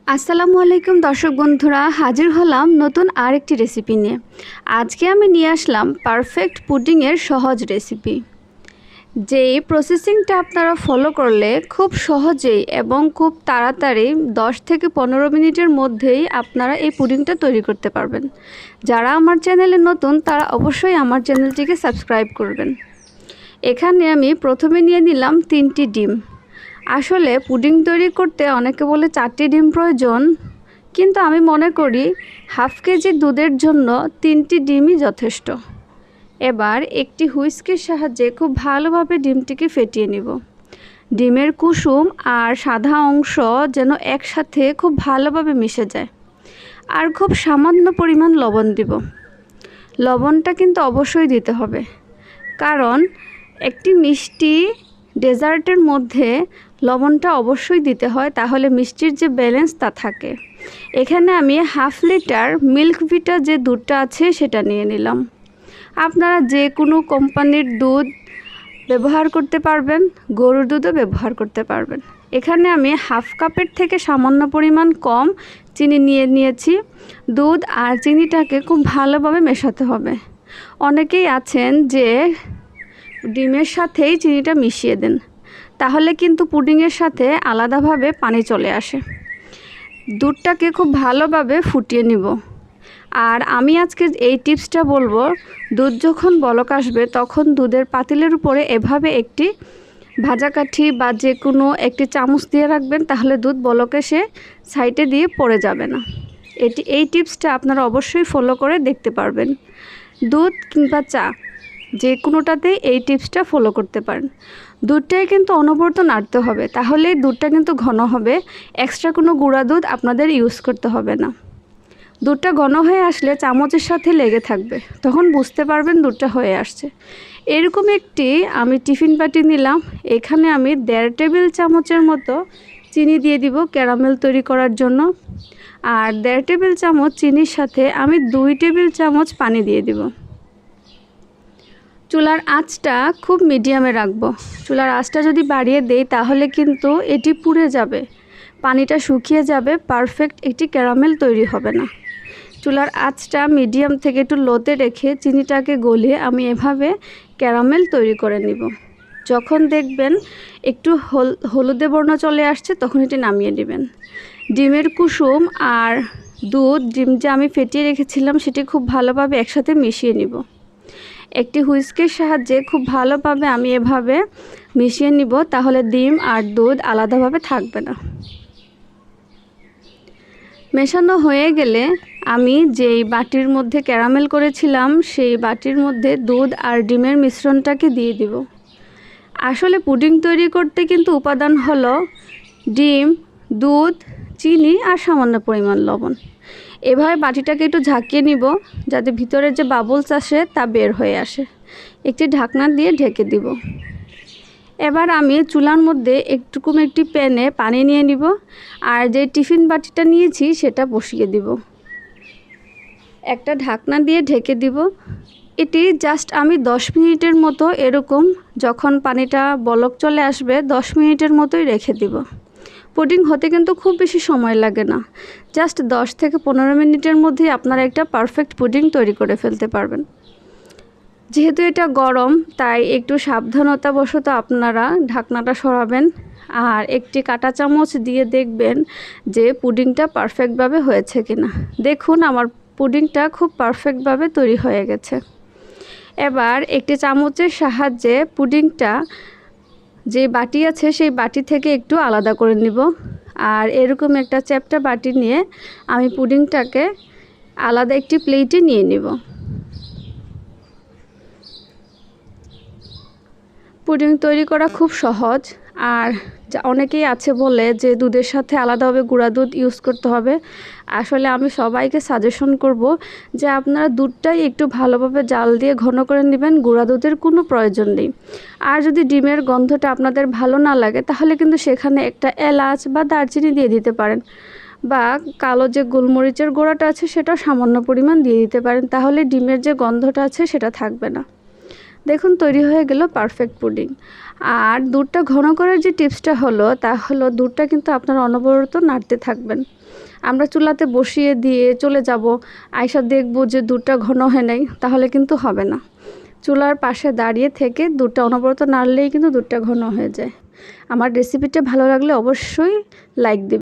আসসালামু আলাইকুম দর্শক বন্ধুরা, হাজির হলাম নতুন আরেকটি রেসিপি নিয়ে। আজকে আমি নিয়ে আসলাম পারফেক্ট পুডিংয়ের সহজ রেসিপি। যেই প্রসেসিংটা আপনারা ফলো করলে খুব সহজেই এবং খুব তাড়াতাড়ি 10 থেকে 15 মিনিটের মধ্যেই আপনারা এই পুডিংটা তৈরি করতে পারবেন। যারা আমার চ্যানেলে নতুন তারা অবশ্যই আমার চ্যানেলটিকে সাবস্ক্রাইব করবেন। এখানে আমি প্রথমে নিয়ে নিলাম 3টি ডিম। আসলে পুডিং তৈরি করতে অনেকে বলে 4টি ডিম প্রয়োজন, কিন্তু আমি মনে করি হাফ কেজি দুধের জন্য 3টি ডিমই যথেষ্ট। এবার একটি হুইস্কের সাহায্যে খুব ভালোভাবে ডিমটিকে ফেটিয়ে নিব। ডিমের কুসুম আর সাদা অংশ যেন একসাথে খুব ভালোভাবে মিশে যায়। আর খুব সামান্য পরিমাণ লবণ দিব। লবণটা কিন্তু অবশ্যই দিতে হবে, কারণ একটি মিষ্টি ডেজার্টের মধ্যে লবণটা অবশ্যই দিতে হয়, তাহলে মিষ্টির যে ব্যালেন্স তা থাকে। এখানে আমি হাফ লিটার মিল্ক ভিটা যে দুধটা আছে সেটা নিয়ে নিলাম। আপনারা যে কোনো কোম্পানির দুধ ব্যবহার করতে পারবেন, গরুর দুধও ব্যবহার করতে পারবেন। এখানে আমি হাফ কাপের থেকে সামান্য পরিমাণ কম চিনি নিয়েছি। দুধ আর চিনিটাকে খুব ভালোভাবে মেশাতে হবে। অনেকেই আছেন যে ডিমের সাথেই চিনিটা মিশিয়ে দেন, তাহলে কিন্তু পুডিংয়ের সাথে আলাদাভাবে পানি চলে আসে। দুধটাকে খুব ভালোভাবে ফুটিয়ে নিব। আর আমি আজকে এই টিপসটা বলবো, দুধ যখন বলক আসবে তখন দুধের পাতিলের উপরে এভাবে একটি ভাজা কাঠি বা যে কোনো একটি চামচ দিয়ে রাখবেন, তাহলে দুধ বলক এসে সাইডে দিয়ে পড়ে যাবে না। এই টিপসটা আপনারা অবশ্যই ফলো করে দেখতে পারবেন। দুধ কিংবা চা যে কোনোটাতেই এই টিপসটা ফলো করতে পারেন। দুধটাই কিন্তু অনবরত নাড়তে হবে, তাহলে দুধটা কিন্তু ঘন হবে। এক্সট্রা কোনো গুঁড়া দুধ আপনাদের ইউজ করতে হবে না। দুধটা ঘন হয়ে আসলে চামচের সাথে লেগে থাকবে, তখন বুঝতে পারবেন দুধটা হয়ে আসছে। এরকম একটি আমি টিফিন বাটি নিলাম। এখানে আমি 1.5 টেবিল চামচের মতো চিনি দিয়ে দিব ক্যারামেল তৈরি করার জন্য। আর 1.5 টেবিল চামচ চিনির সাথে আমি 2 টেবিল চামচ পানি দিয়ে দিব। চুলার আঁচটা খুব মিডিয়ামে রাখবো। চুলার আঁচটা যদি বাড়িয়ে দেই তাহলে কিন্তু এটি পুড়ে যাবে, পানিটা শুকিয়ে যাবে, পারফেক্ট একটি ক্যারামেল তৈরি হবে না। চুলার আঁচটা মিডিয়াম থেকে একটু লোতে রেখে চিনিটাকে গলিয়ে আমি এভাবে ক্যারামেল তৈরি করে নিব। যখন দেখবেন একটু হলুদে বর্ণ চলে আসছে তখন এটি নামিয়ে নেবেন। ডিমের কুসুম আর ডিম যে আমি ফেটিয়ে রেখেছিলাম সেটি খুব ভালোভাবে একসাথে মিশিয়ে নিব। একটি হুইস্কের সাহায্যে খুব ভালোভাবে আমি এভাবে মিশিয়ে নিব, তাহলে ডিম আর দুধ আলাদাভাবে থাকবে না। মেশানো হয়ে গেলে আমি যেই বাটির মধ্যে ক্যারামেল করেছিলাম সেই বাটির মধ্যে দুধ আর ডিমের মিশ্রণটাকে দিয়ে দিব। আসলে পুডিং তৈরি করতে কিন্তু উপাদান হলো ডিম, দুধ, চিনি আর সামান্য পরিমাণ লবণ। এভাবে বাটিটাকে একটু ঝাঁকিয়ে নিব, যাতে ভিতরে যে বাবলস আসে তা বের হয়ে আসে। একটি ঢাকনা দিয়ে ঢেকে দিব। এবার আমি চুলার মধ্যে একটি প্যানে পানি নিয়ে নিব, আর যে টিফিন বাটিটা নিয়েছি সেটা বসিয়ে দিব। একটা ঢাকনা দিয়ে ঢেকে দিব। এটি জাস্ট আমি 10 মিনিটের মতো এরকম যখন পানিটা বলক চলে আসবে 10 মিনিটের মতোই রেখে দিব। পুডিং হতে কিন্তু খুব বেশি সময় লাগে না, জাস্ট 10 থেকে 15 মিনিটের মধ্যেই আপনারা একটা পারফেক্ট পুডিং তৈরি করে ফেলতে পারবেন। যেহেতু এটা গরম তাই একটু সাবধানতাবশত আপনারা ঢাকনাটা সরাবেন আর একটি কাঁটা চামচ দিয়ে দেখবেন যে পুডিংটা পারফেক্টভাবে হয়েছে কিনা। দেখুন আমার পুডিংটা খুব পারফেক্টভাবে তৈরি হয়ে গেছে। এবার একটি চামচের সাহায্যে পুডিংটা যে বাটি আছে সেই বাটি থেকে একটু আলাদা করে নিব। আর এরকম একটা চ্যাপ্টা বাটি নিয়ে আমি পুডিংটাকে আলাদা একটি প্লেটে নিয়ে নিব। পুডিং তৈরি করা খুব সহজ। আর অনেকেই আছে বলে যে দুধের সাথে আলাদাভাবে গুঁড়া দুধ ইউজ করতে হবে। আসলে আমি সবাইকে সাজেশন করব যে আপনারা দুধটাই একটু ভালোভাবে জাল দিয়ে ঘন করে নেবেন, গুঁড়া দুধের কোনো প্রয়োজন নেই। আর যদি ডিমের গন্ধটা আপনাদের ভালো না লাগে তাহলে কিন্তু সেখানে একটা এলাচ বা দারচিনি দিয়ে দিতে পারেন, বা কালো যে গোলমরিচের গুঁড়াটা আছে সেটাও সামান্য পরিমাণ দিয়ে দিতে পারেন, তাহলে ডিমের যে গন্ধটা আছে সেটা থাকবে না। দেখুন তৈরি হয়ে গেল পারফেক্ট পুডিং। আর দুধটা ঘন করার যে টিপসটা হলো তা হলো দুধটা কিন্তু আপনারা অনবরত নাড়তে থাকবেন। আমরা চুলাতে বসিয়ে দিয়ে চলে যাব, আইসা দেখব যে দুধটা ঘন হয় নাই, তাহলে কিন্তু হবে না। চুলার পাশে দাঁড়িয়ে থেকে দুধটা অনবরত নাড়লেই কিন্তু দুধটা ঘন হয়ে যায়। আমার রেসিপিটা ভালো লাগলে অবশ্যই লাইক দিবেন।